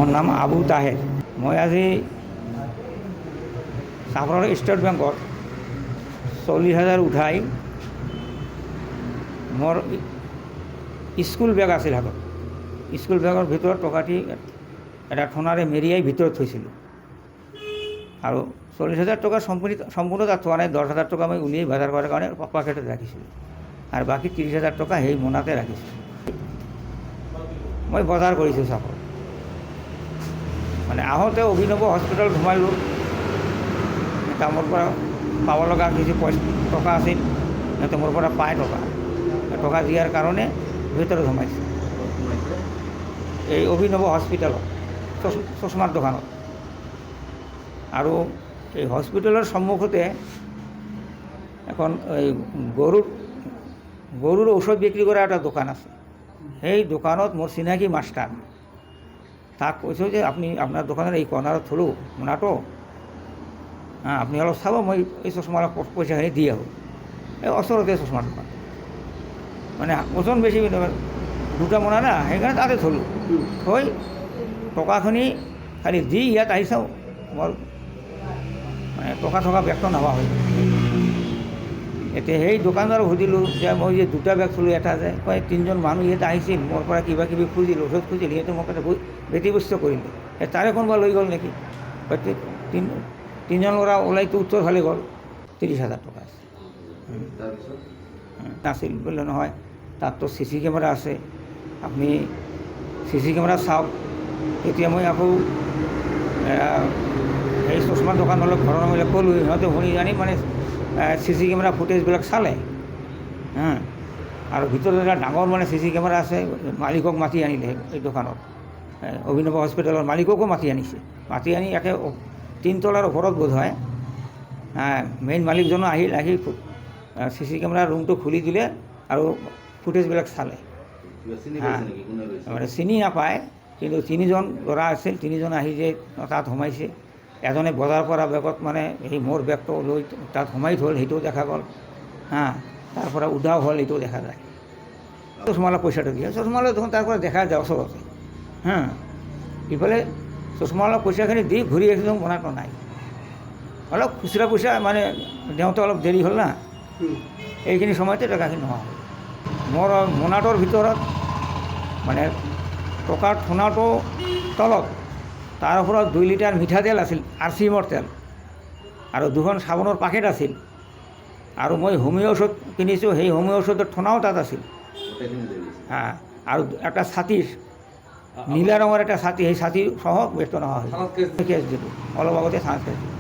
মোৰ নাম আবু তাহেৰ। মই আজি চাপৰৰ ষ্টেট বেংকত 40,000 উঠাই মোৰ স্কুল বেগ আছিল হাতত। স্কুল বেগৰ ভিতৰত টকাটি এটা ঠোনাৰে মেৰিয়াই ভিতৰত থৈছিলোঁ আৰু 40,000 টকা সম্পূৰ্ণ তাত থোৱা নাই। 10,000 টকা মই উলিয়াই বজাৰ কৰাৰ কাৰণে পকেটত ৰাখিছিলোঁ আৰু বাকী 30,000 টকা সেই মোনাতে ৰাখিছিলোঁ। মই বজাৰ কৰিছোঁ চাপৰ, মানে আহোঁতে অভিনৱ হস্পিটেল সোমালোঁ। এটা মোৰ পৰা পাব লগা কিছু টকা আছিল, সিহঁতে মোৰ পৰা পায় টকা দিয়াৰ কাৰণে ভিতৰত সোমাইছে এই অভিনৱ হস্পিটেলত, চশমাৰ দোকানত। আৰু এই হস্পিটেলৰ সন্মুখতে এখন এই গৰুৰ ঔষধ বিক্ৰী কৰা এটা দোকান আছে। সেই দোকানত মোৰ চিনাকি মাষ্টাৰ, তাক কৈছোঁ যে আপোনাৰ দোকানৰ এই কৰ্নাৰত থলোঁ মোনাটো, আপুনি অলপ চাব, মই এই চশমা পইচাখিনি দি আহোঁ। এই ওচৰতে চশমাৰ দোকান, মানে ওজন বেছি দুটা মোনা না, সেইকাৰণে তাতে থলোঁ। থৈ টকাখিনি খালি দি ইয়াত আহি চাওঁ, মোৰ মানে টকা বেগটো নোহোৱা হৈ গ'ল। এতিয়া সেই দোকানদাৰক সুধিলোঁ যে মই যে দুটা বেগ থলোঁ, এটা যে কয় 3জন মানুহ ইয়াত আহিছিল, মোৰ পৰা কিবা কিবি খুজিল, ঔষধ খুজিল, সিহঁতে মোক এটা ব্যতিব্যস্ত কৰিলে, তাৰে কোনোবা লৈ গ'ল নেকি? 3জন ল'ৰা ওলাইতো উত্তৰ ফালে গ'ল। 30,000 টকা আছে নাছিল বোলে। নহয়, তাততো CC কেমেৰা আছে, আপুনি CC কেমেৰা চাওক। তেতিয়া মই আকৌ সেই চশমা দোকানলৈ ঘৰৰ মানুহবিলাক ক'লোঁ, সিহঁতে শুনি জানি মানে CC কেমেৰা ফুটেজবিলাক চালে আৰু ভিতৰত এটা ডাঙৰ মানে CC কেমেৰা আছে। মালিকক মাতি আনিলে, এই দোকানত অভিনৱ হস্পিটেলৰ মালিককো মাতি আনিছে। মাতি আনি একে 3 তলাৰ ওপৰত বোধ হয় মেইন মালিকজনো আহি CC কেমেৰাৰ ৰুমটো খুলি দিলে আৰু ফুটেজবিলাক চালে। মানে চিনি নাপায়, কিন্তু 3জন ল'ৰা আছিল, 3জন আহি যে তাত সোমাইছে। এজনে বজাৰ কৰা বেগত মানে সেই মোৰ বেগটো লৈ তাত সোমাই থ'ল, সেইটোও দেখা গ'ল। তাৰ পৰা উধাও হ'ল, এইটোও দেখা যায়। চশমালা পইচাটো দিয়ে, চশমালা দেখোন তাৰ পৰা দেখা যায় ওচৰতে। ইফালে চশমালা পইচাখিনি দি ঘূৰি আহিছোঁ, মোনাটো নাই। অলপ খুচুৰা পইচা মানে দেওঁতে অলপ দেৰি হ'ল না, এইখিনি সময়তে টকাখিনি নোহোৱা হ'ল। মোৰ মোনাটোৰ ভিতৰত মানে টকাৰ ঠোনাটো তলত, তাৰ ওপৰত 2 লিটাৰ মিঠাতেল আছিল, RCMৰ তেল, আৰু 2খন চাবোনৰ পাকেট আছিল। আৰু মই হোমিও ঔষধ কিনিছোঁ, সেই হোমিও ঔষধৰ ঠোনাও তাত আছিল। আৰু এটা ছাতি, নীলা ৰঙৰ এটা ছাতি, সেই ছাতি সহ ব্যস্ত নোহোৱা হৈছিল। কেছ দিলোঁ অলপ আগতে, কেছ দিলোঁ।